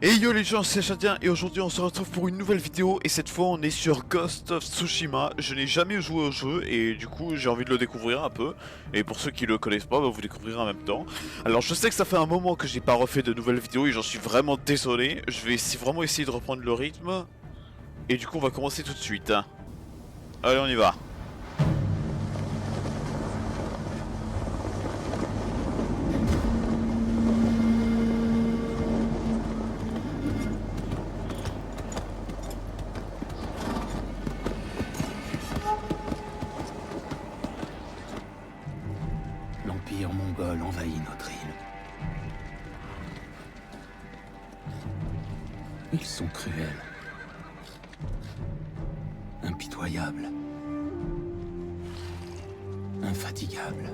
Et yo les gens, c'est Chadien et aujourd'hui on se retrouve pour une nouvelle vidéo et cette fois on est sur Ghost of Tsushima. Je n'ai jamais joué au jeu et du coup j'ai envie de le découvrir un peu. Et pour ceux qui le connaissent pas, vous découvrirez en même temps. Alors je sais que ça fait un moment que j'ai pas refait de nouvelles vidéos et j'en suis vraiment désolé. Je vais vraiment essayer de reprendre le rythme. Et du coup on va commencer tout de suite. Allez on y va. L'Empire mongol envahit notre île. Ils sont cruels, impitoyables, infatigables.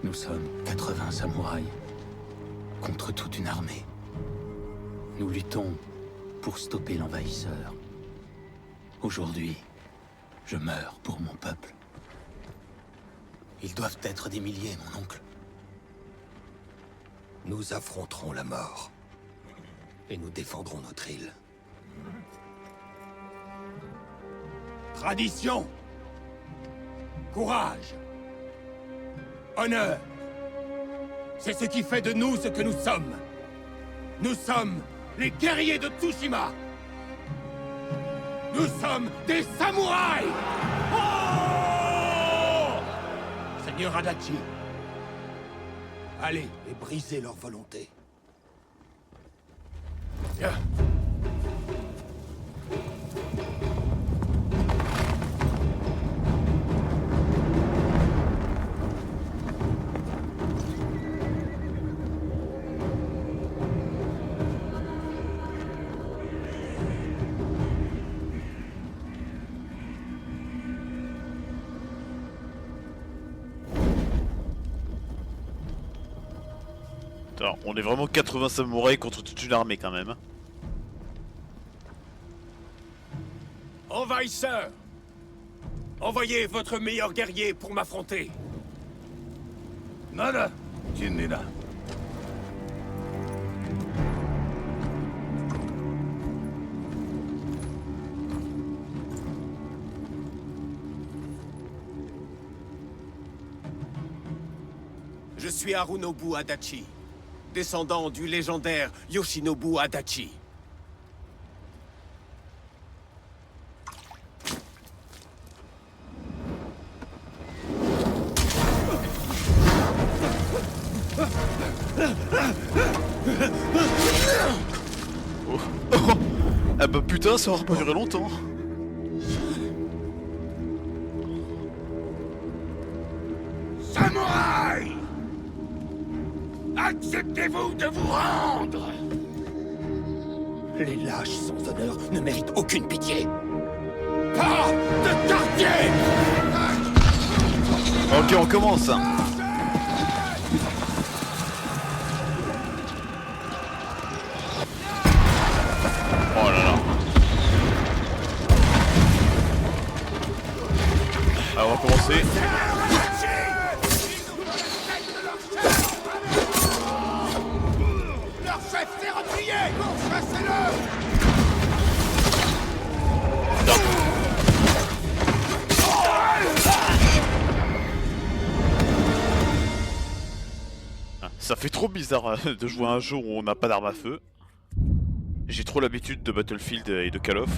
Nous sommes 80 samouraïs contre toute une armée. Nous luttons pour stopper l'envahisseur. Aujourd'hui, je meurs pour mon peuple. Ils doivent être des milliers, mon oncle. Nous affronterons la mort. Et nous défendrons notre île. Tradition. Courage. Honneur. C'est ce qui fait de nous ce que nous sommes. Nous sommes les guerriers de Tsushima. Nous sommes des samouraïs! Oh! Seigneur Adachi, allez et brisez leur volonté. Viens. Alors, on est vraiment 80 samouraïs contre toute une armée quand même. Envahisseurs! Envoyez votre meilleur guerrier pour m'affronter. Nada, Jinnida. Je suis Harunobu Adachi, descendant du légendaire Yoshinobu Adachi. Oh. Ah bah putain, ça aura pas duré longtemps. Samouraï! Acceptez-vous de vous rendre? Les lâches sans honneur ne méritent aucune pitié. Pas de quartier! Ok, on commence. Oh là là. Alors on va commencer. Leur chef s'est replié! Pourchassez-le! Ça fait trop bizarre de jouer à un jeu où on n'a pas d'arme à feu. J'ai trop l'habitude de Battlefield et de Call of.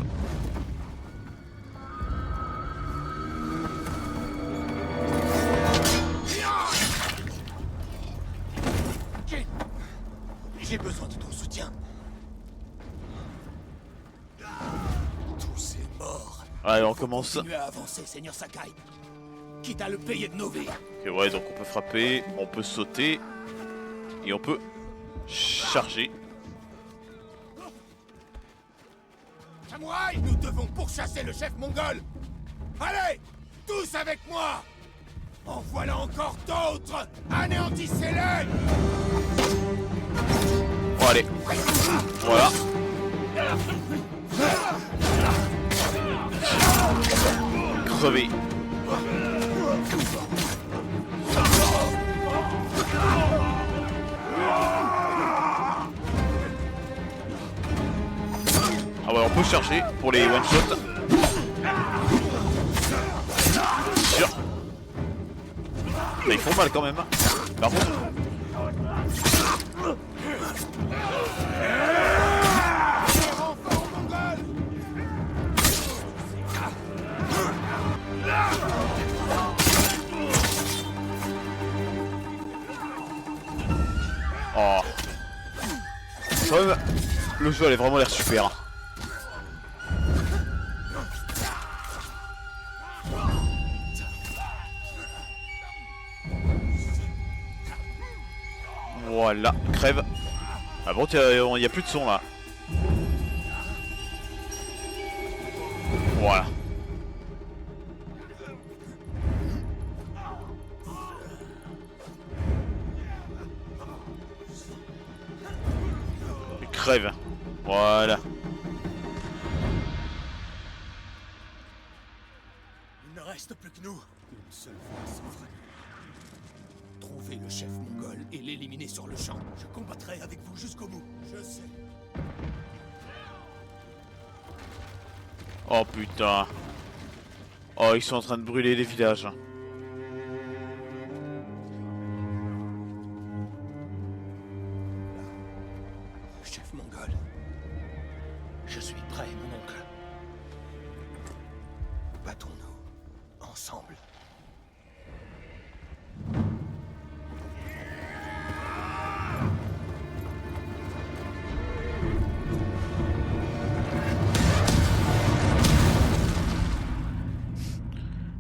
J'ai besoin de ton soutien. Tous ces morts. Allez, on commence. Continuez à avancer, Seigneur Sakai. Quitte à le payer de nos vies. Ok, ouais, donc on peut frapper, on peut sauter. Et on peut charger. Samouraï, nous devons pourchasser le chef mongol. Allez, tous avec moi. En voilà encore d'autres. Anéantissez-les. Bon, allez. Voilà. Crevé. peut charger pour les one shot. Sûr. Ils font mal quand même. Par contre. Oh. Quand même, le jeu a vraiment l'air super. Voilà, crève. Ah bon, il y a plus de son là. Voilà. Crève. Voilà. Il ne reste plus que nous. Une seule voie s'ouvre. Trouver le chef mongol et l'éliminer sur le champ. Je combattrai avec vous jusqu'au bout. Je sais. Oh putain. Oh, ils sont en train de brûler les villages. Chef mongol. Je suis prêt, mon oncle. Battons-nous. Ensemble.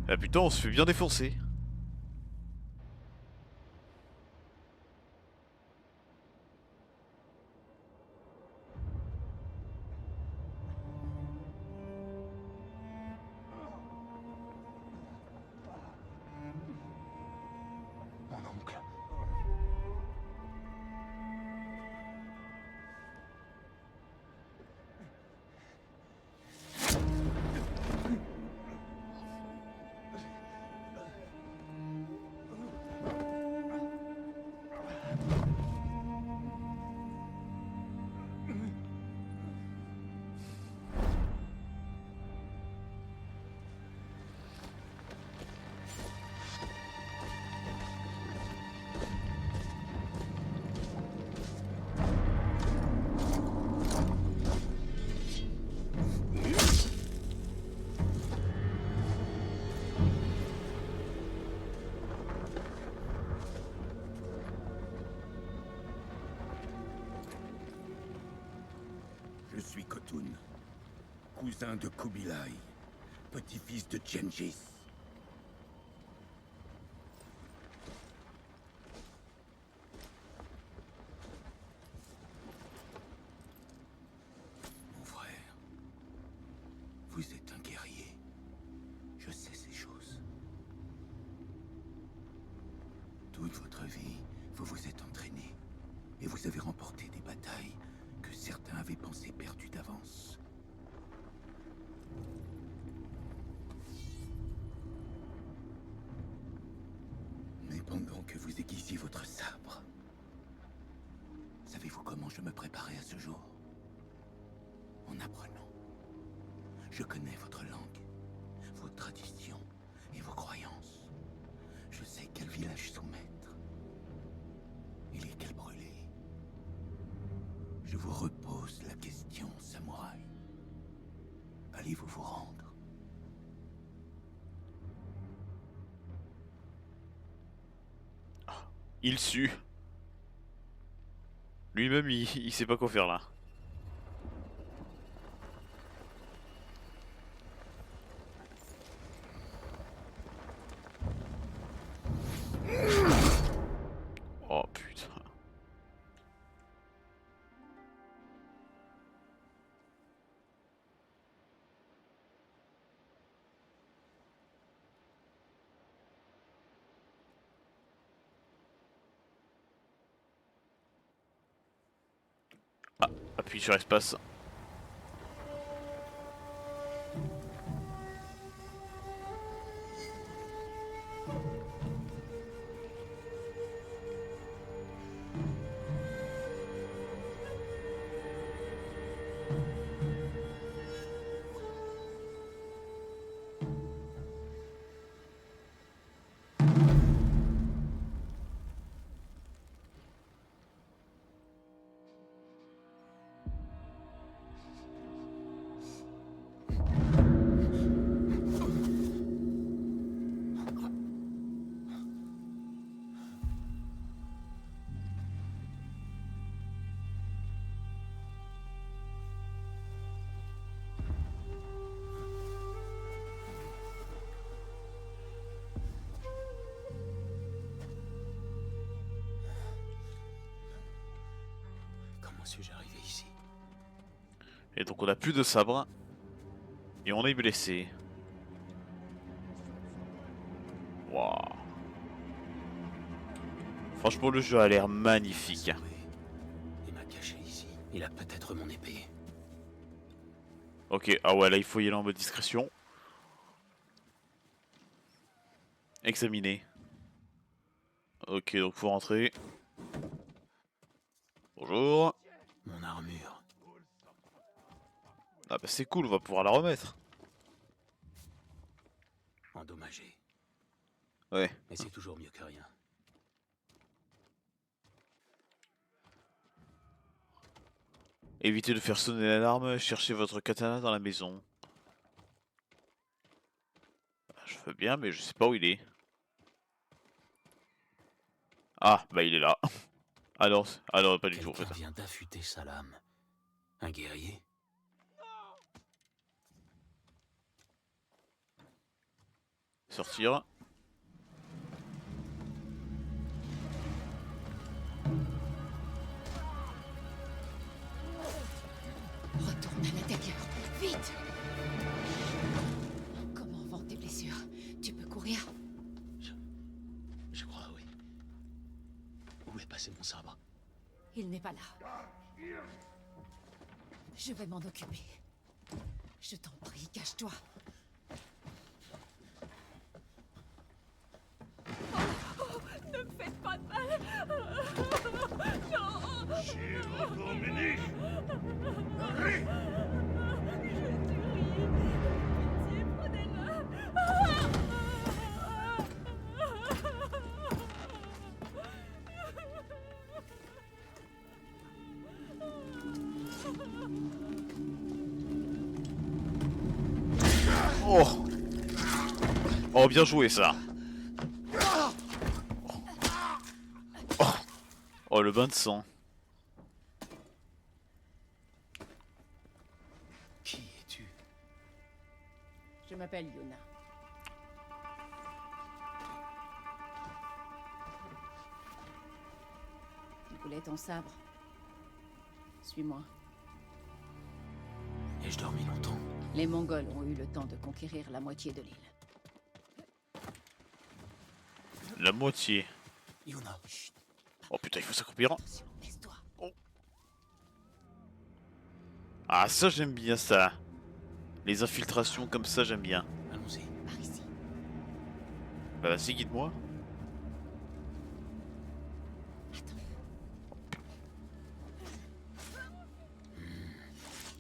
Ah putain, on se fait bien défoncer. Mon oncle. Je suis Khotun, cousin de Kubilai, petit-fils de Genghis. Mon frère, vous êtes un guerrier. Je sais ces choses. Toute votre vie, vous vous êtes entraîné et vous avez remporté des batailles que certains avaient pensé perdues d'avance. Mais pendant que vous aiguisiez votre sabre, savez-vous comment je me préparais à ce jour? En apprenant. Je connais votre langue, vos traditions et vos croyances. Je sais quel village soumettre et lesquels brûler. Je vous repose la question, samouraï. Allez-vous vous rendre? Il sue. Lui-même, il sait pas quoi faire là. Oh putain. Ah, appuie sur espace. suis-je arrivé ici? Et donc on a plus de sabre. Et on est blessé. Waouh. Franchement le jeu a l'air magnifique. Il m'a caché ici. Il a peut-être mon épée. Ok, ah ouais là il faut y aller en mode discrétion. Examiner. Ok donc faut rentrer. Bonjour. Mon armure. Ah bah c'est cool, on va pouvoir la remettre. Endommagée. Ouais. Mais c'est toujours mieux que rien. Évitez de faire sonner l'alarme, cherchez votre katana dans la maison. Je veux bien mais je sais pas où il est. Ah bah il est là. Ah non, pas du tout en fait. Quelqu'un vient d'affûter sa lame. Un guerrier? Sortir. Retourne à l'intérieur, vite! Comment vont tes blessures? Tu peux courir? Je crois, oui. Où est passé mon sabre? Il n'est pas là. Je vais m'en occuper. Je t'en prie, cache-toi. Oh, ne me faites pas de mal! Non! Pitié, prenez-le! Oh. Oh bien joué ça. Oh, oh le bain de sang. Qui es-tu? Je m'appelle Yuna. Tu voulais ton sabre? Suis-moi. Ai-je dormi longtemps? Les Mongols ont eu le temps de conquérir la moitié de l'île. La moitié. Yuna. Oh putain il faut s'accroupir. Attention, laisse-toi. Ah ça j'aime bien ça. Les infiltrations comme ça j'aime bien. Allons-y. Par ici. Bah vas-y guide-moi.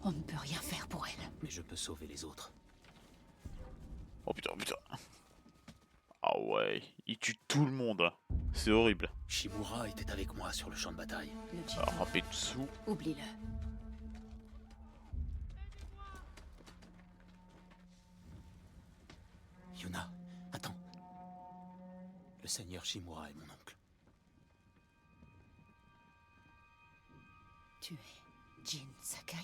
On ne peut rien faire pour elle. Mais je peux sauver les autres. Oh putain, putain. Ah ouais, il tue tout le monde. C'est horrible. Shimura était avec moi sur le champ de bataille. Le Jin, Alors rapper dessous. oublie-le. Yuna, attends. Le seigneur Shimura est mon oncle. Tu es Jin Sakai?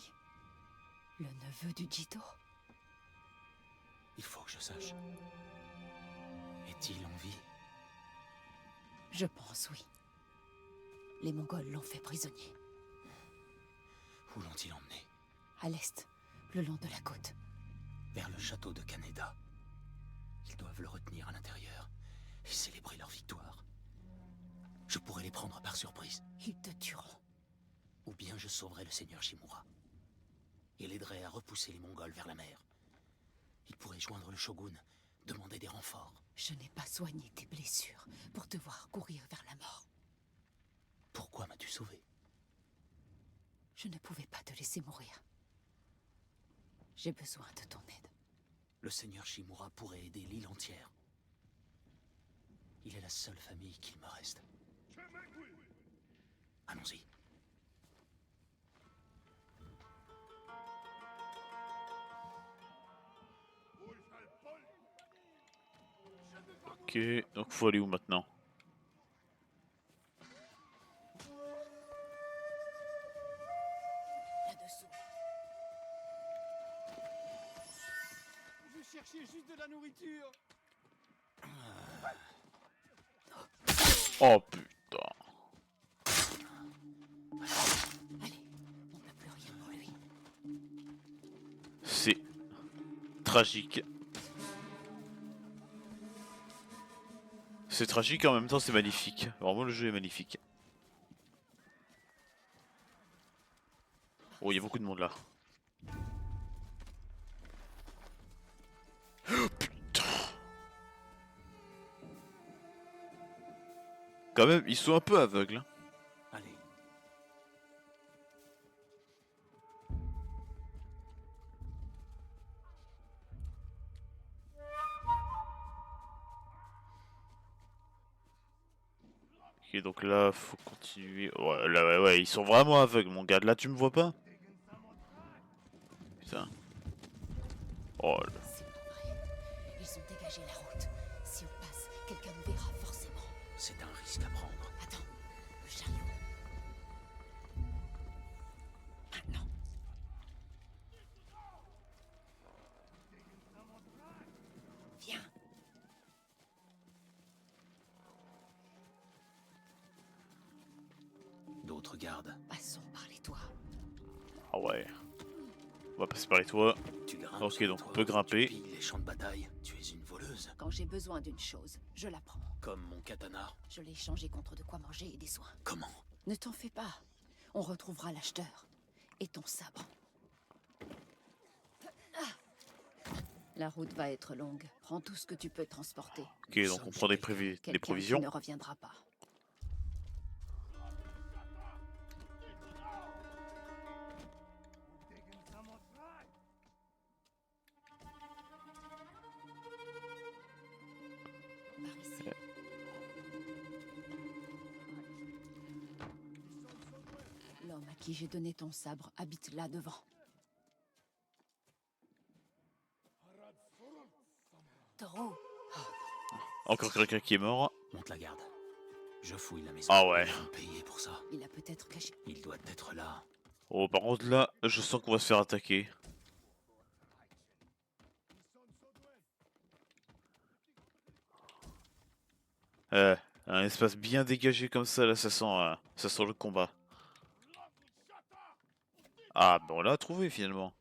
Le neveu du Jito? Il faut que je sache. Est-il en vie? Je pense, oui. Les Mongols l'ont fait prisonnier. Où l'ont-ils emmené? À l'est, le long de la côte. Vers le château de Kaneda. Ils doivent le retenir à l'intérieur et célébrer leur victoire. Je pourrais les prendre par surprise. Ils te tueront. Ou bien je sauverai le seigneur Shimura. Et l'aiderai à repousser les Mongols vers la mer. Il pourrait joindre le shogun, demander des renforts. Je n'ai pas soigné tes blessures pour te voir courir vers la mort. Pourquoi m'as-tu sauvé? Je ne pouvais pas te laisser mourir. J'ai besoin de ton aide. Le seigneur Shimura pourrait aider l'île entière. Il est la seule famille qu'il me reste. Allons-y. Ok, donc faut aller où maintenant? Là-dessous. Je cherchais juste de la nourriture. Oh putain. Allez, tragique. C'est tragique et en même temps c'est magnifique. Vraiment le jeu est magnifique. Oh, il y a beaucoup de monde là. Oh, putain. Quand même, ils sont un peu aveugles. Hein. Allez. Ok, donc là, faut continuer. Ouais, là, ouais, ils sont vraiment aveugles, mon gars. Là, tu me vois pas? Putain. Oh, là. C'est pas vrai. Ils ont dégagé la route. Si on passe, quelqu'un nous verra forcément. C'est un risque à prendre. Attends, le chariot. Maintenant. Viens. D'autres gardes. Passons par les toits. Ah ouais. On va passer par les toits. Tu grimpes Ok, sur donc le on toit, peut grimper. Tu pilles les champs de bataille. Tu es une voleuse. Quand j'ai besoin d'une chose, je la prends. Comme mon katana. Je l'ai échangé contre de quoi manger et des soins. Comment? Ne t'en fais pas. On retrouvera l'acheteur. Et ton sabre. Ah. La route va être longue. Prends tout ce que tu peux transporter. Ok, donc on prend des Quelqu'un provisions. qui ne reviendra pas. Par ici. L'homme à qui j'ai donné ton sabre habite là devant. Taureau, Encore quelqu'un qui est mort. Monte la garde. Je fouille la maison. Ah ouais. Ils vont payer pour ça. il a peut-être caché. Il doit être là. Oh, par contre là, je sens qu'on va se faire attaquer. Un espace bien dégagé comme ça, là, ça sent le combat. Ah, bon, on l'a trouvé finalement.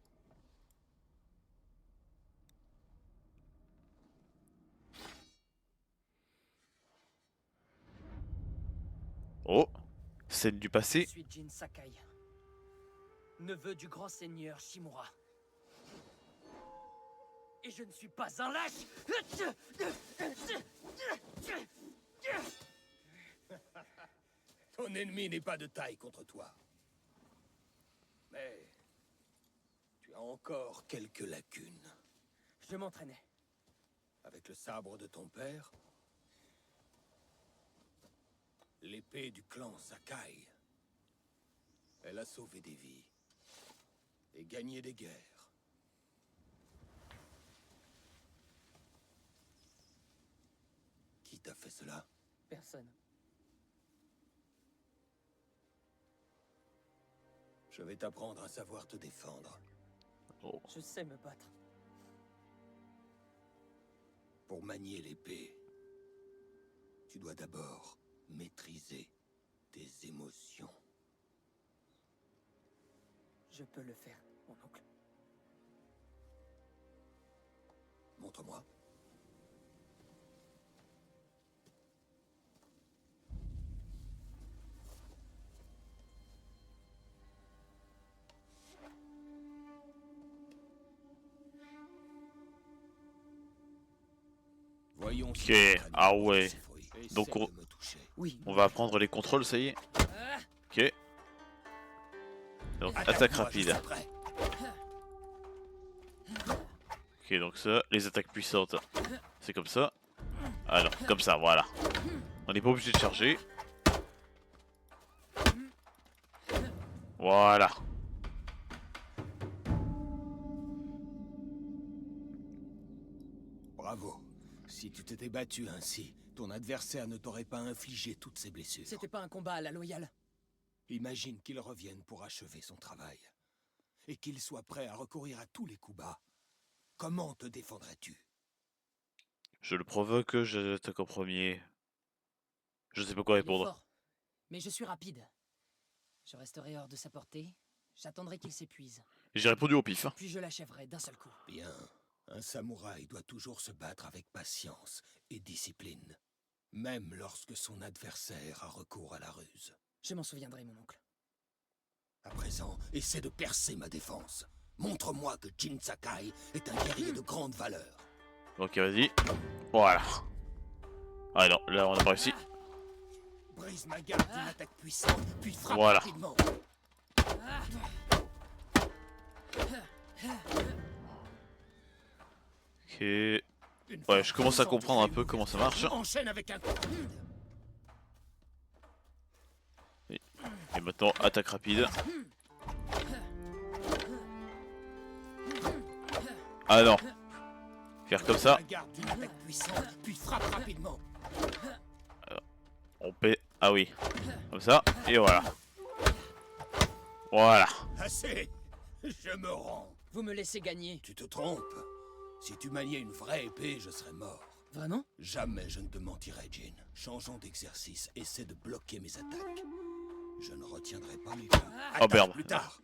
Oh, scène du Je passé. suis Jin Sakai, neveu du grand seigneur Shimura. Et je ne suis pas un lâche. Ton ennemi n'est pas de taille contre toi. Mais tu as encore quelques lacunes. Je m'entraînais. Avec le sabre de ton père, l'épée du clan Sakai. Elle a sauvé des vies et gagné des guerres. Qui t'a fait cela? Personne. Je vais t'apprendre à savoir te défendre. Oh. Je sais me battre. Pour manier l'épée, tu dois d'abord maîtriser tes émotions. Je peux le faire, mon oncle. Montre-moi. Voyons. Ok, ah ouais. Donc Oui. on va apprendre les contrôles, ça y est. Ok. Donc attaque rapide. Ok, donc ça, les attaques puissantes, c'est comme ça. Alors, comme ça, voilà. On n'est pas obligé de charger. Voilà. Bravo. Si tu t'étais battu ainsi, ton adversaire ne t'aurait pas infligé toutes ces blessures. C'était pas un combat à la loyale. Imagine qu'il revienne pour achever son travail. Et qu'il soit prêt à recourir à tous les coups bas. Comment te défendrais-tu? Je le provoque, j'attaque en premier. Je sais pas quoi Il est répondre. fort, mais je suis rapide. Je resterai hors de sa portée. J'attendrai qu'il s'épuise. J'ai répondu au pif. Hein. Puis je l'achèverai d'un seul coup. Bien. Un samouraï doit toujours se battre avec patience et discipline, même lorsque son adversaire a recours à la ruse. Je m'en souviendrai, mon oncle. À présent, essaie de percer ma défense. Montre-moi que Jin Sakai est un guerrier de grande valeur. Ok, vas-y. Voilà. Ah non, là on a pas réussi. Brise ma garde d'une attaque puissante, puis frappe Voilà. rapidement. Ok. Une Ouais, fois je commence à concentré, comprendre un peu comment ça marche. Enchaîne avec un coup. Et maintenant, attaque rapide. Ah non. Faire comme ça. Ma garde d'une attaque puissante, puis frappe rapidement. On paie. Ah oui. Comme ça. Et voilà. Voilà. Assez. Je me rends. Vous me laissez gagner. Tu te trompes. Si tu maniais une vraie épée, je serais mort. Vraiment? Jamais je ne te mentirai, Jin. Changeons d'exercice. Essaie de bloquer mes attaques. Je ne retiendrai pas mes coups. Oh Attaque merde. plus tard.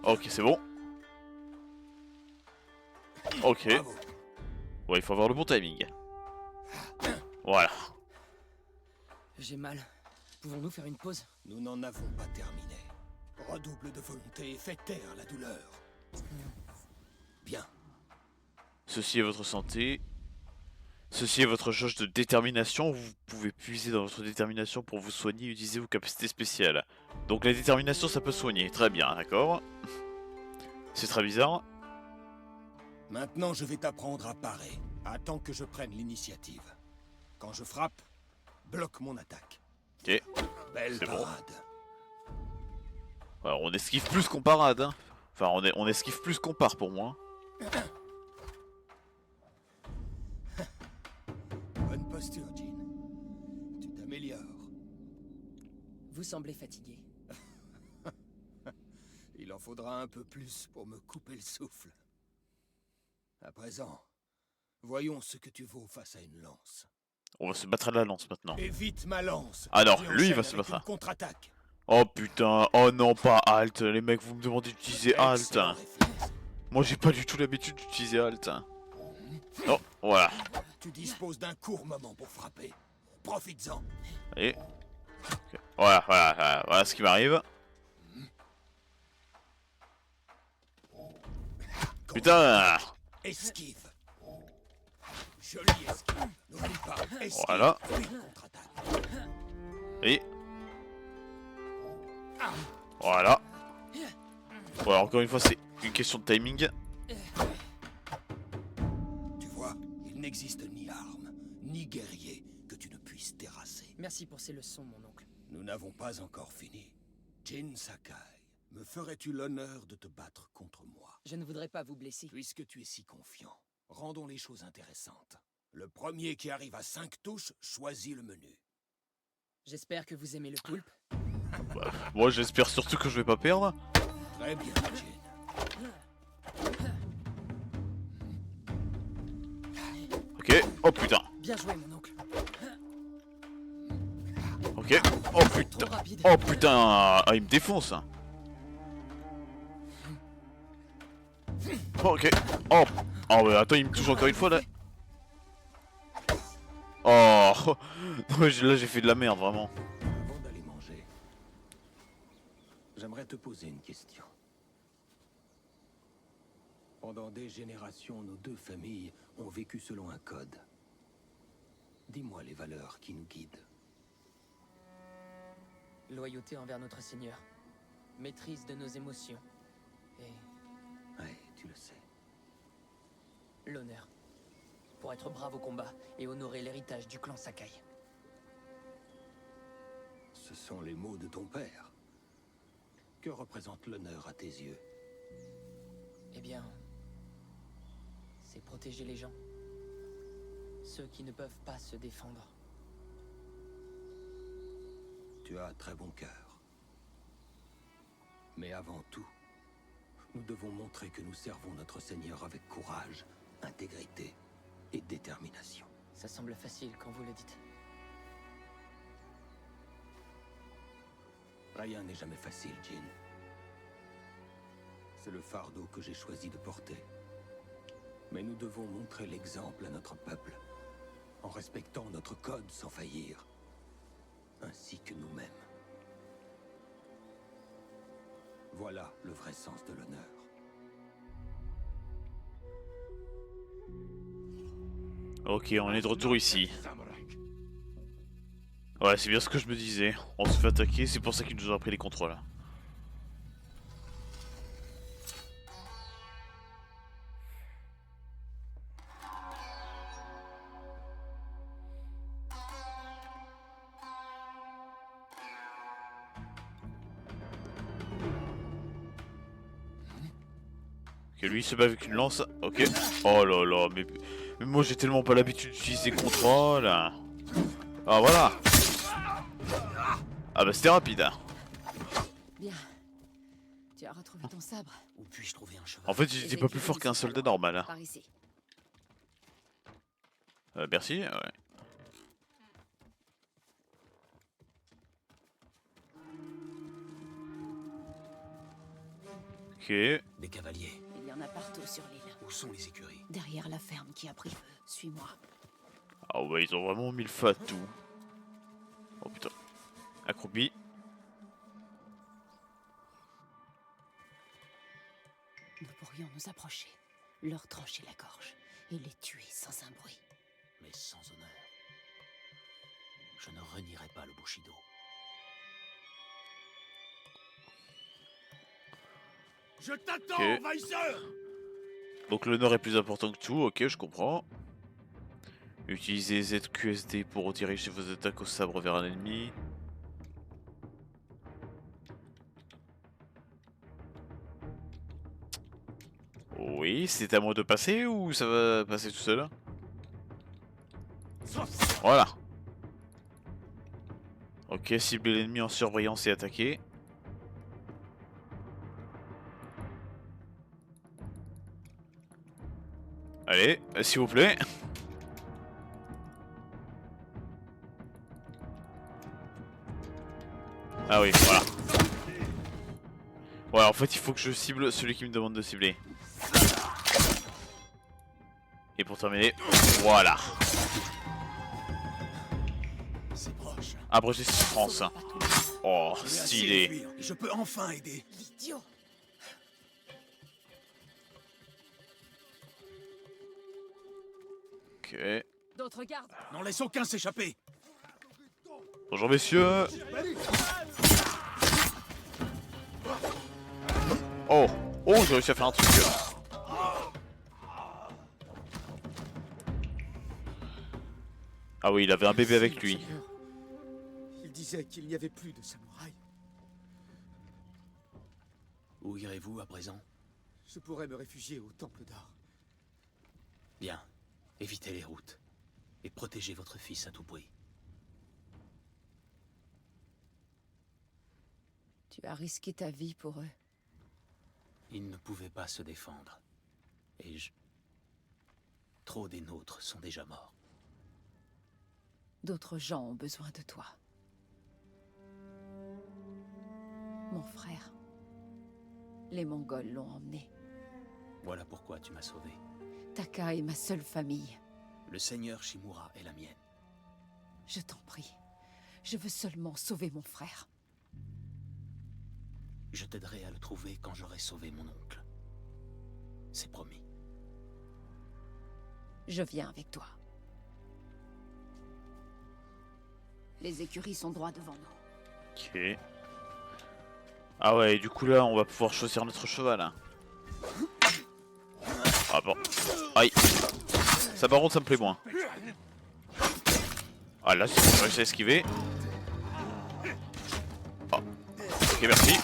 Ok, c'est bon. Ok. Bravo. Ouais, il faut avoir le bon timing. Voilà. J'ai mal. Pouvons-nous faire une pause? Nous n'en avons pas terminé. Redouble de volonté et fais taire la douleur. Bien. Ceci est votre santé. Ceci est votre jauge de détermination. Vous pouvez puiser dans votre détermination pour vous soigner et utiliser vos capacités spéciales. Donc la détermination, ça peut soigner. Très bien, d'accord. C'est très bizarre. Maintenant, je vais t'apprendre à parer. Attends que je prenne l'initiative. Quand je frappe, bloque mon attaque. Ok. Belle C'est bon. parade. Alors, on esquive plus qu'on parade. Hein. Enfin, on esquive plus qu'on part pour moi. Bonne posture, Jin. Tu t'améliores. Vous semblez fatigué. Il en faudra un peu plus pour me couper le souffle. À présent, voyons ce que tu vaux face à une lance. On va se battre à la lance maintenant. Évite ma lance. Ah non, et lui, il enchaîne va se avec battre. une contre-attaque. Oh putain, oh non, pas Alt. Les mecs, vous me demandez d'utiliser Alt. Excellent réflexe. Moi, j'ai pas du tout l'habitude d'utiliser Alt. Oh, voilà. Tu disposes d'un court moment pour frapper. Profites-en. Et ok. Voilà ce qui m'arrive. Putain. Esquive. Jolie esquive. N'oublie pas. Esquive. Voilà. Puis contre-attaque. Et voilà. Voilà, encore une fois, c'est une question de timing. Tu vois, il n'existe ni arme, ni guerrier que tu ne puisses terrasser. Merci pour ces leçons, mon oncle. Nous n'avons pas encore fini. Jin Sakai, me ferais-tu l'honneur de te battre contre moi? Je ne voudrais pas vous blesser. Puisque tu es si confiant, rendons les choses intéressantes. Le premier qui arrive à 5 touches choisit le menu. J'espère que vous aimez le poulpe. Moi, j'espère surtout que je vais pas perdre. Très bien, Jin. Ok. Oh putain. Bien joué, mon oncle. Ok. Oh putain. Trop rapide. Oh putain. Ah, il me défonce. Oh, ok. Oh. Oh, mais attends, il me touche encore une fois là. Oh. Non, mais là, j'ai fait de la merde, vraiment. Avant d'aller manger, j'aimerais te poser une question. Pendant des générations, nos deux familles ont vécu selon un code. Dis-moi les valeurs qui nous guident. Loyauté envers notre Seigneur. Maîtrise de nos émotions. Et Ouais, tu le sais. l'honneur. Pour être brave au combat et honorer l'héritage du clan Sakai. Ce sont les mots de ton père. Que représente l'honneur à tes yeux? Eh bien, c'est protéger les gens. Ceux qui ne peuvent pas se défendre. Tu as un très bon cœur. Mais avant tout, nous devons montrer que nous servons notre Seigneur avec courage, intégrité et détermination. Ça semble facile quand vous le dites. Rien n'est jamais facile, Jin. C'est le fardeau que j'ai choisi de porter. Mais nous devons montrer l'exemple à notre peuple, en respectant notre code sans faillir, ainsi que nous-mêmes. Voilà le vrai sens de l'honneur. Ok, on est de retour ici. Ouais, c'est bien ce que je me disais. On se fait attaquer, c'est pour ça qu'ils nous ont pris les contrôles. Ok, lui il se bat avec une lance. Ok. Oh là là, mais moi j'ai tellement pas l'habitude d'utiliser contrôle. Ah voilà. Ah bah c'était rapide. Hein. Bien. Tu as retrouvé ton sabre. Où puis-je trouver un cheval? En fait j'étais pas plus fort qu'un soldat normal. Hein. Par ici. Merci. Ouais. Ok. Des cavaliers. Il y en a partout sur l'île. Où sont les écuries? Derrière la ferme qui a pris feu. Suis-moi. Ah ouais, ils ont vraiment mis le feu à tout. Oh putain. Accroupi. Nous pourrions nous approcher, leur trancher la gorge et les tuer sans un bruit. Mais sans honneur. Je ne renierai pas le Bushido. Je t'attends, Ok. envahisseur! Donc l'honneur est plus important que tout, ok, je comprends. Utilisez ZQSD pour rediriger vos attaques au sabre vers un ennemi. Oui, c'est à moi de passer ou ça va passer tout seul? Voilà. Ok, cibler l'ennemi en surbrillance et attaquer. Allez, s'il vous plaît. Ah oui, voilà. Ouais, en fait, il faut que je cible celui qui me demande de cibler. Et pour terminer, voilà. C'est proche. Abrégé France. Pas tout le monde. Oh, Je vais assez stylé. réduire, et je peux enfin aider. L'idiot. Ok. D'autres gardes. N'en laisse aucun s'échapper. Bonjour messieurs. Oh, oh, j'ai réussi à faire un truc. Ah oui, il avait un bébé avec lui. Il disait qu'il n'y avait plus de samouraïs. Où irez-vous à présent? Je pourrais me réfugier au temple d'or. Bien. Évitez les routes. Et protégez votre fils à tout prix. Tu as risqué ta vie pour eux. Ils ne pouvaient pas se défendre. Et trop des nôtres sont déjà morts. D'autres gens ont besoin de toi. Mon frère. Les Mongols l'ont emmené. Voilà pourquoi tu m'as sauvé. Taka est ma seule famille. Le seigneur Shimura est la mienne. Je t'en prie. Je veux seulement sauver mon frère. Je t'aiderai à le trouver quand j'aurai sauvé mon oncle. C'est promis. Je viens avec toi. Les écuries sont droit devant nous. Ok. Ah ouais, et du coup là, on va pouvoir choisir notre cheval. Hein. Ah bon. Aïe. Ça par contre, ça me plaît moins. Ah là, c'est bon, j'ai réussi à esquiver. Oh. Ok, merci.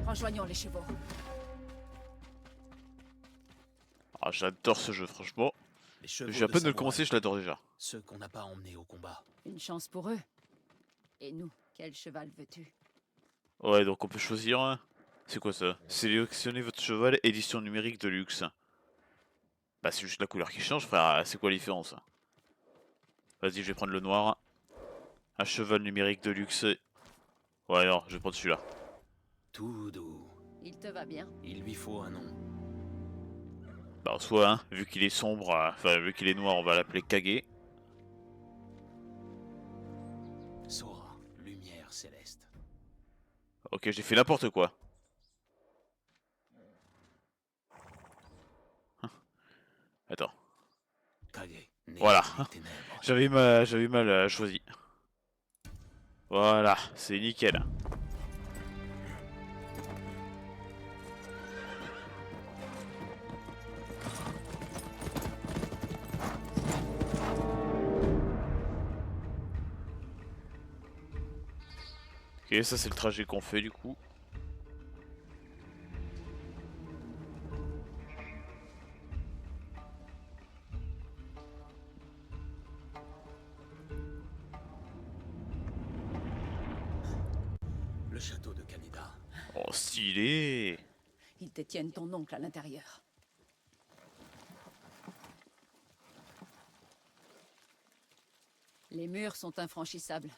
Rejoignons les chevaux. Ah, j'adore ce jeu, franchement. Les chevaux J'ai à peine de le samouraï, commencer, je l'adore déjà. Ceux qu'on n'a pas emmenés au combat. Une chance pour eux. Et nous, quel cheval veux-tu? Ouais, donc on peut choisir. Hein. C'est quoi ça? Sélectionnez votre cheval, édition numérique de luxe. Bah, c'est juste la couleur qui change, frère. C'est quoi la différence? Vas-y, je vais prendre le noir. Un cheval numérique de luxe. Ouais, non, je vais prendre celui-là. Tout doux. Il te va bien. Il lui faut un nom. Bah en soi, hein, vu qu'il est sombre, enfin vu qu'il est noir, on va l'appeler Kage. Sora, lumière céleste. Ok, j'ai fait n'importe quoi. Attends, Kage, né Voilà. des ténèbres. j'avais mal choisi. Voilà, c'est nickel. Ok, ça c'est le trajet qu'on fait du coup. Le château de Kaneda. Oh, stylé! Ils détiennent ton oncle à l'intérieur. Les murs sont infranchissables.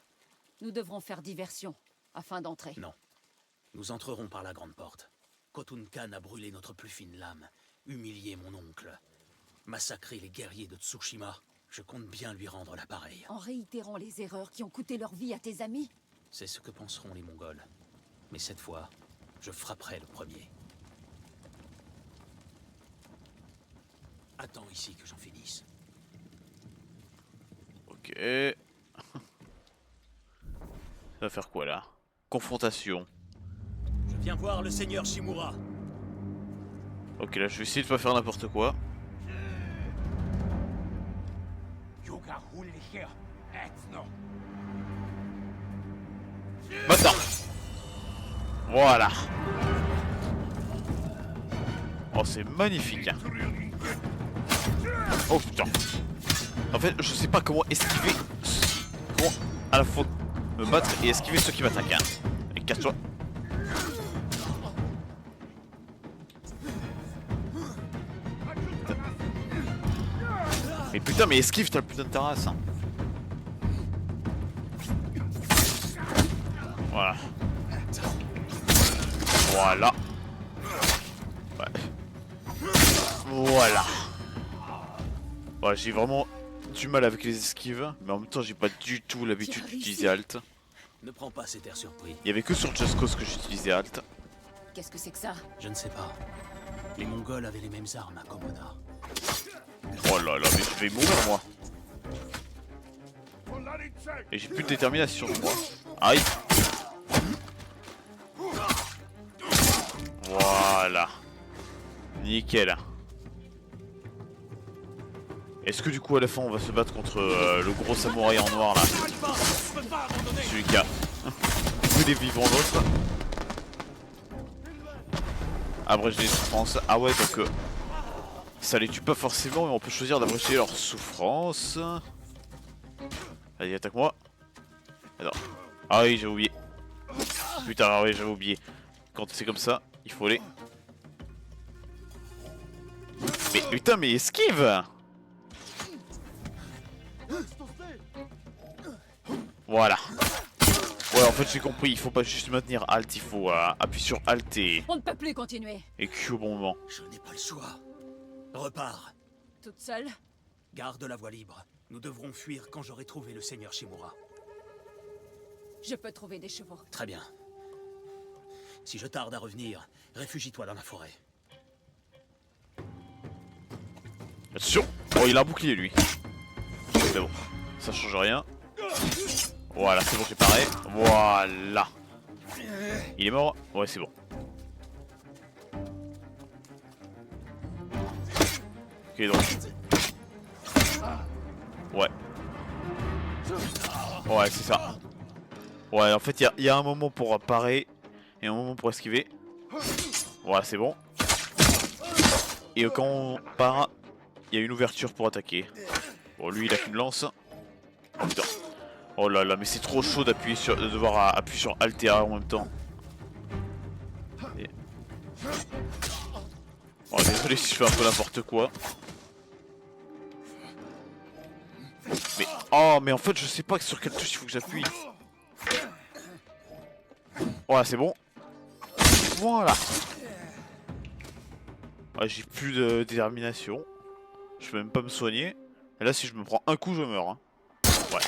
Nous devrons faire diversion afin d'entrer. Non. Nous entrerons par la grande porte. Khotun Khan a brûlé notre plus fine lame, humilié mon oncle, massacré les guerriers de Tsushima. Je compte bien lui rendre l'appareil. En réitérant les erreurs qui ont coûté leur vie à tes amis? C'est ce que penseront les Mongols. Mais cette fois, je frapperai le premier. Attends ici que j'en finisse. Ok. Ça va faire quoi là? Confrontation. Je viens voir le seigneur Shimura. Ok, là je vais essayer de pas faire n'importe quoi. Maintenant. Voilà. Oh, c'est magnifique. Hein. Oh putain. En fait, je sais pas comment esquiver. Comment à la fois me battre et esquiver ceux qui m'attaquent. Hein. Et casse-toi. Mais putain, mais esquive, t'as le putain de ta race. Hein. Voilà. Voilà. Ouais. Voilà. Ouais, j'ai vraiment du mal avec les esquives, mais en même temps j'ai pas du tout l'habitude d'utiliser Alt. Ne prends pas cet air surpris. Il y avait que sur Just Cause que j'utilisais Alt. Qu'est-ce que c'est que ça? Je ne sais pas. Les Mongols avaient les mêmes armes à Komoda. Oh là là, mais je vais mourir moi. Et j'ai plus de détermination je crois. Aïe. Voilà. Nickel. Est-ce que du coup à la fin on va se battre contre le gros samouraï en noir là? Celui qui a tous les vivants l'autre. Abréger les souffrances. Ah ouais donc ça les tue pas forcément mais on peut choisir d'abréger leurs souffrances. Allez attaque-moi. Attends. Ah oui j'ai oublié. Putain ah oui j'avais oublié. Quand c'est comme ça, il faut aller. Mais putain mais esquive. Voilà. Ouais en fait j'ai compris, il faut pas juste maintenir Alt, il faut appuyer sur Alt et On ne peut plus continuer. Q au bon moment. Je n'ai pas le choix. Repars. Toute seule? Garde la voie libre. Nous devrons fuir quand j'aurai trouvé le seigneur Shimura. Je peux trouver des chevaux. Très bien. Si je tarde à revenir, réfugie-toi dans la forêt. Attention. Oh il a un bouclier lui. C'est bon, ça change rien. Voilà c'est bon j'ai paré. Voilà. Il est mort? Ouais c'est bon. Ok donc. Ouais. Ouais c'est ça. Ouais en fait il y a un moment pour parer et un moment pour esquiver. Voilà c'est bon. Et quand on part, il y a une ouverture pour attaquer. Bon lui il a qu'une lance. Oh putain. Oh là là mais c'est trop chaud d'appuyer sur, de devoir appuyer sur Alt et A en même temps. Et... Oh désolé si je fais un peu n'importe quoi. Mais oh mais en fait je sais pas sur quelle touche il faut que j'appuie. Voilà c'est bon. Voilà. Ouais, j'ai plus de détermination. Je peux même pas me soigner. Et là, si je me prends un coup, je meurs. Hein. Ouais.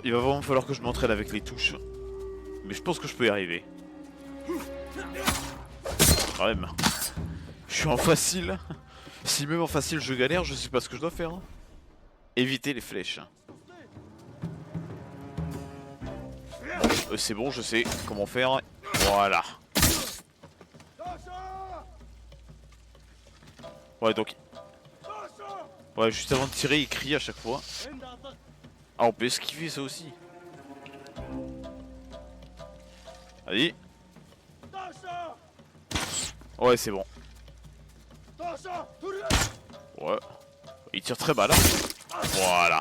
Il va vraiment falloir que je m'entraîne avec les touches. Mais je pense que je peux y arriver. Quand même. Je suis en facile. Si même en facile je galère, je sais pas ce que je dois faire. Hein. Éviter les flèches. C'est bon, je sais comment faire. Voilà. Ouais, donc... Ouais, juste avant de tirer, il crie à chaque fois. Ah, on peut esquiver ça aussi. Allez. Ouais, c'est bon. Ouais. Il tire très mal. Hein. Voilà.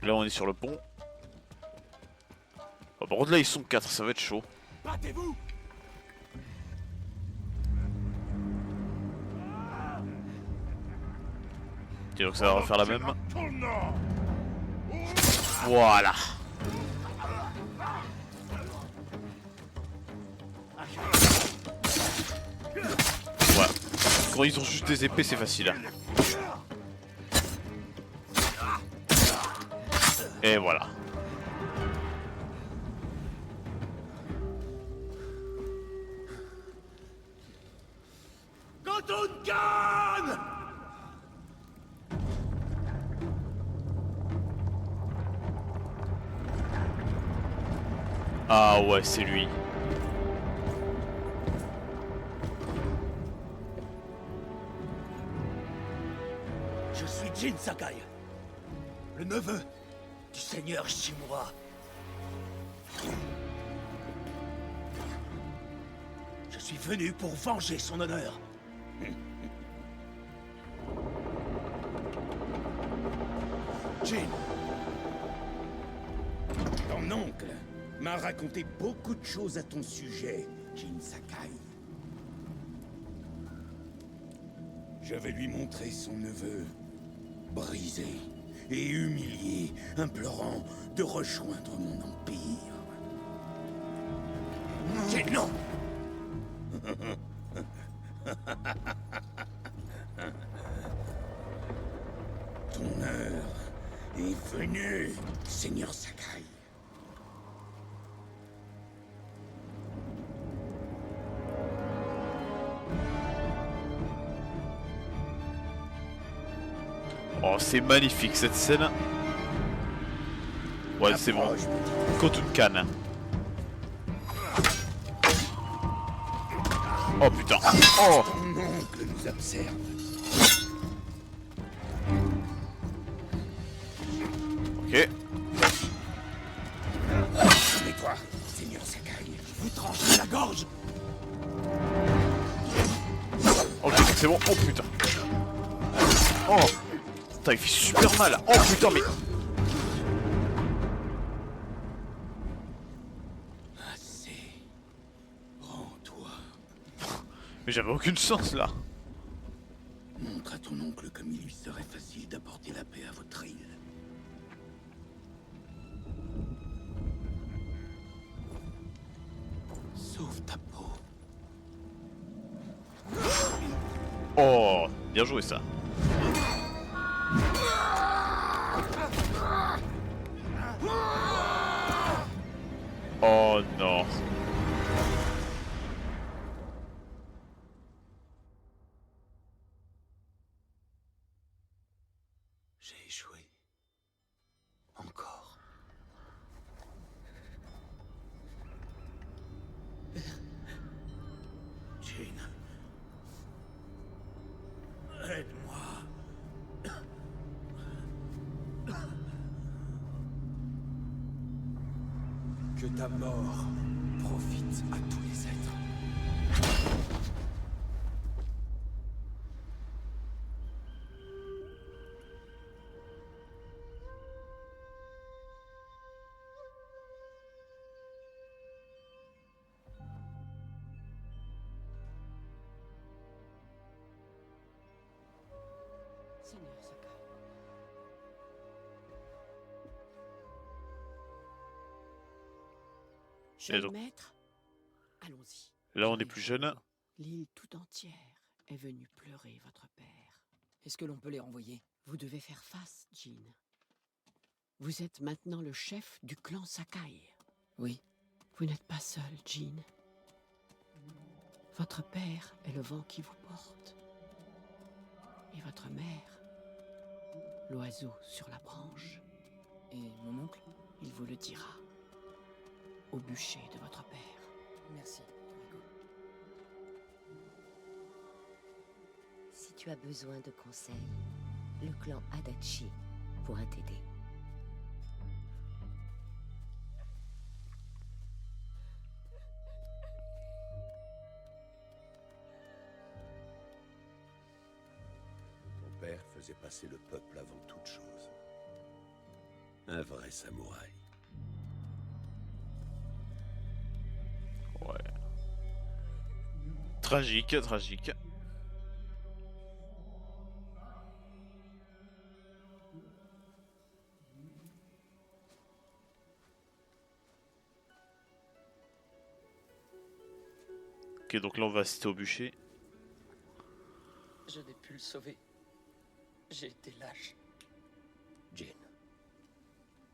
Là, on est sur le pont. Oh, par contre, là, ils sont 4, ça va être chaud. Battez-vous! Et donc, ça va refaire la même. Voilà. Voilà. Quand ils ont juste des épées, c'est facile. Et voilà. Ah ouais, c'est lui. Je suis Jin Sakai, le neveu du seigneur Shimura. Je suis venu pour venger son honneur. Jin, ton oncle m'a raconté beaucoup de choses à ton sujet, Jin Sakai. Je vais lui montrer son neveu, brisé et humilié, implorant de rejoindre mon empire. Jin, non! Ton heure est venue, Seigneur Sakai. Oh, c'est magnifique cette scène. Ouais, c'est bon. Contre une canne. Oh putain. Oh. Ton oncle nous observe. Ok. Mais toi, Seigneur Sakai, vous tranchez la gorge. Ok, c'est bon. Oh putain. Oh. Putain, il fait super mal. Oh putain, mais... Assez. Rends-toi. Mais j'avais aucune chance là. Montre à ton oncle comme il lui serait facile d'apporter la paix à votre île. Sauve ta peau. Oh, bien joué ça. Oh non. J'ai échoué. Encore. Jin. Aide-moi. Que ta mort profite à tous les êtres. Seigneur Sakai. Et Jeune donc, maître, allons-y. là on est plus jeune. L'île tout entière est venue pleurer votre père. Est-ce que l'on peut les renvoyer? Vous devez faire face, Jean. Vous êtes maintenant le chef du clan Sakai. Oui. Vous n'êtes pas seul, Jean. Votre père est le vent qui vous porte. Et votre mère, l'oiseau sur la branche. Et mon oncle? Il vous le dira. Au bûcher de votre père. Merci, Rico. Si tu as besoin de conseils, le clan Adachi pourra t'aider. Ton père faisait passer le peuple avant toute chose. Un vrai samouraï. Ouais. Tragique, tragique. Ok, donc là on va assister au bûcher. Je n'ai pu le sauver. J'ai été lâche. Jin,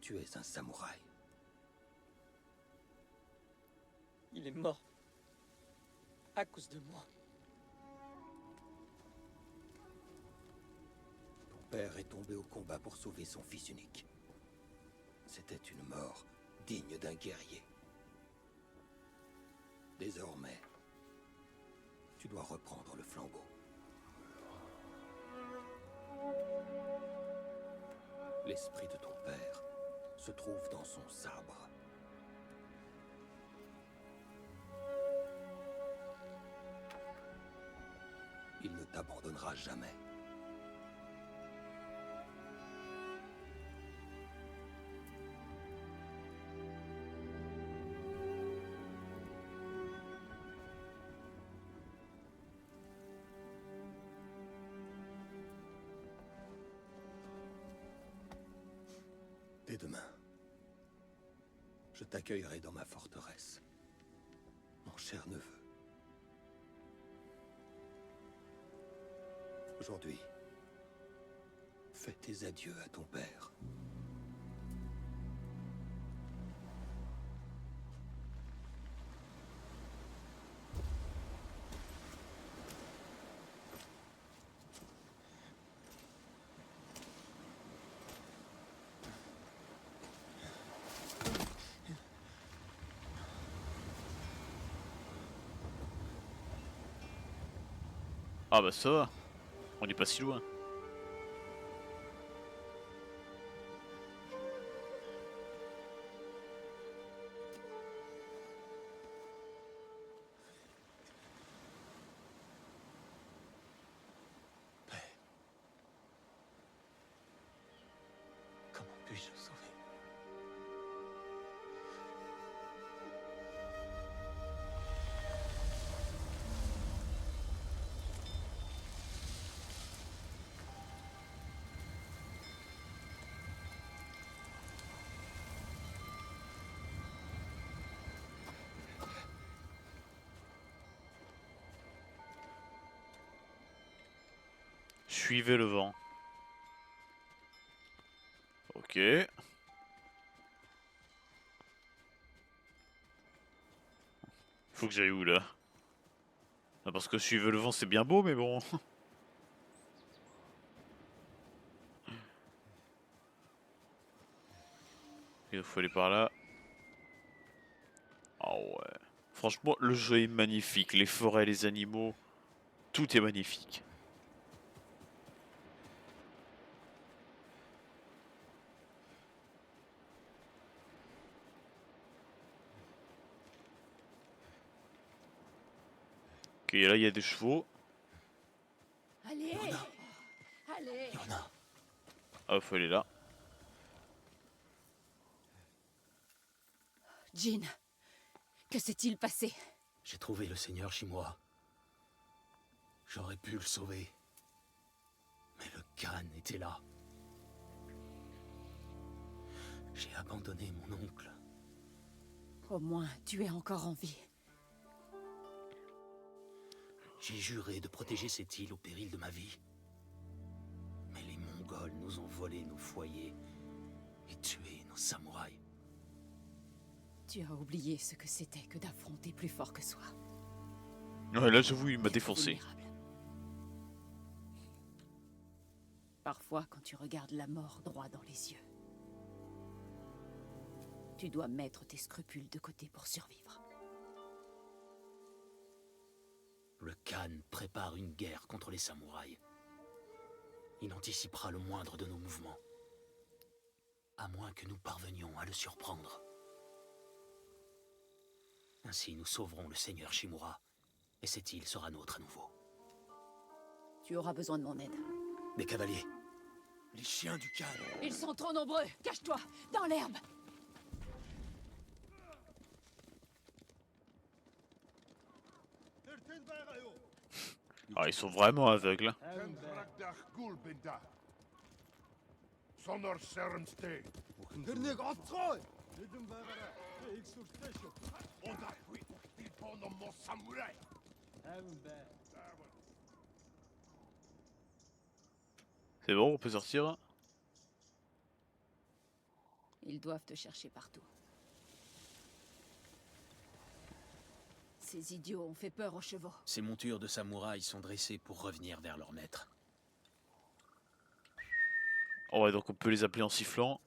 tu es un samouraï. Il est mort. À cause de moi. Ton père est tombé au combat pour sauver son fils unique. C'était une mort digne d'un guerrier. Désormais, tu dois reprendre le flambeau. L'esprit de ton père se trouve dans son sabre. Il ne t'abandonnera jamais. Dès demain, je t'accueillerai dans ma forteresse, mon cher neveu. Aujourd'hui, fais tes adieux à ton père. Ah bah ça va. On n'est pas si loin. Père, comment puis-je le sauver? Suivez le vent. Ok. Faut que j'aille où là? Ah, parce que suivez le vent c'est bien beau mais bon. Il faut aller par là. Ah ouais. Franchement le jeu est magnifique. Les forêts, les animaux. Tout est magnifique. Ok, là il y a des chevaux. Allez! Allez! Yona, Ah, faut aller là. Jean, que s'est-il passé? J'ai trouvé le seigneur Shimura. J'aurais pu le sauver. Mais le Khan était là. J'ai abandonné mon oncle. Au moins, tu es encore en vie. J'ai juré de protéger cette île au péril de ma vie. Mais les Mongols nous ont volé nos foyers et tué nos samouraïs. Tu as oublié ce que c'était que d'affronter plus fort que soi. Ouais, là j'avoue, il m'a D'être défoncé. vulnérable. Parfois, quand tu regardes la mort droit dans les yeux, tu dois mettre tes scrupules de côté pour survivre. Le Khan prépare une guerre contre les samouraïs. Il anticipera le moindre de nos mouvements. À moins que nous parvenions à le surprendre. Ainsi, nous sauverons le seigneur Shimura, et cette île sera nôtre à nouveau. Tu auras besoin de mon aide. Des cavaliers. Les chiens du Khan. Ils sont trop nombreux. Cache-toi, dans l'herbe. Ah, ils sont vraiment aveugles. C'est bon, on peut sortir. Ils doivent te chercher partout. Ces idiots ont fait peur aux chevaux. Ces montures de samouraïs sont dressées pour revenir vers leur maître. Oh ouais, donc on peut les appeler en sifflant.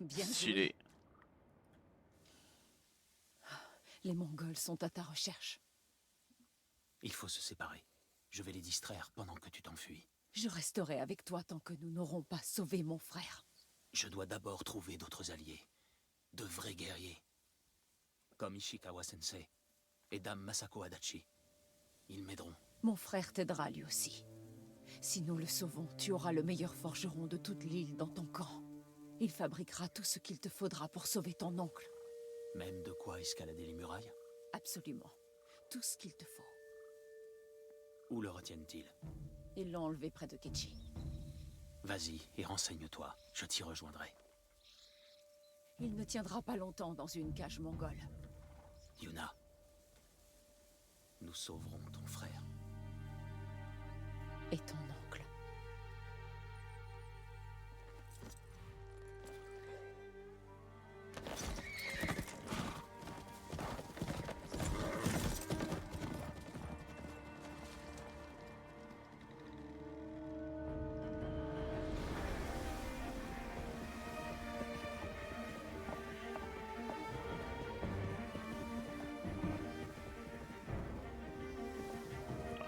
Bien joué. Stylé. Les Mongols sont à ta recherche. Il faut se séparer. Je vais les distraire pendant que tu t'enfuis. Je resterai avec toi tant que nous n'aurons pas sauvé mon frère. Je dois d'abord trouver d'autres alliés. De vrais guerriers. Comme Ishikawa Sensei et Dame Masako Adachi. Ils m'aideront. Mon frère t'aidera lui aussi. Si nous le sauvons, tu auras le meilleur forgeron de toute l'île dans ton camp. Il fabriquera tout ce qu'il te faudra pour sauver ton oncle. Même de quoi escalader les murailles? Absolument. Tout ce qu'il te faut. Où le retiennent-ils? Ils l'ont enlevé près de Kechi. Vas-y et renseigne-toi. Je t'y rejoindrai. Il ne tiendra pas longtemps dans une cage mongole. Yuna. Nous sauverons ton frère. Et ton oncle.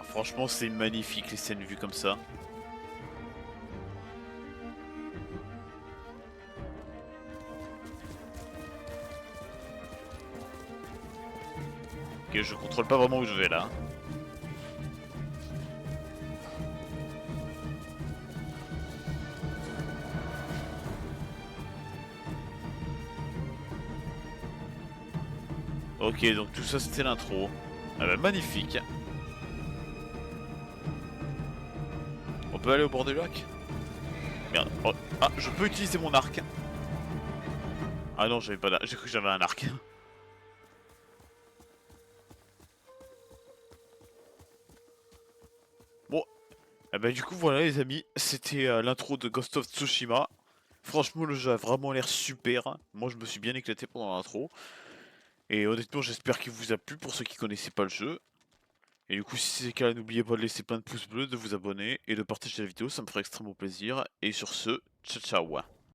Franchement, c'est magnifique les scènes vues comme ça. Ok, je contrôle pas vraiment où je vais là. Ok, donc tout ça c'était l'intro. Ah bah magnifique. On peut aller au bord du lac? Merde. Oh. Ah, je peux utiliser mon arc. Ah non, j'avais pas d'arc. J'ai cru que j'avais un arc. Bon. Eh ben du coup voilà les amis. C'était l'intro de Ghost of Tsushima. Franchement le jeu a vraiment l'air super. Moi je me suis bien éclaté pendant l'intro. Et honnêtement j'espère qu'il vous a plu pour ceux qui connaissaient pas le jeu. Et du coup si c'est le cas n'oubliez pas de laisser plein de pouces bleus, de vous abonner et de partager la vidéo, ça me ferait extrêmement plaisir. Et sur ce, ciao ciao.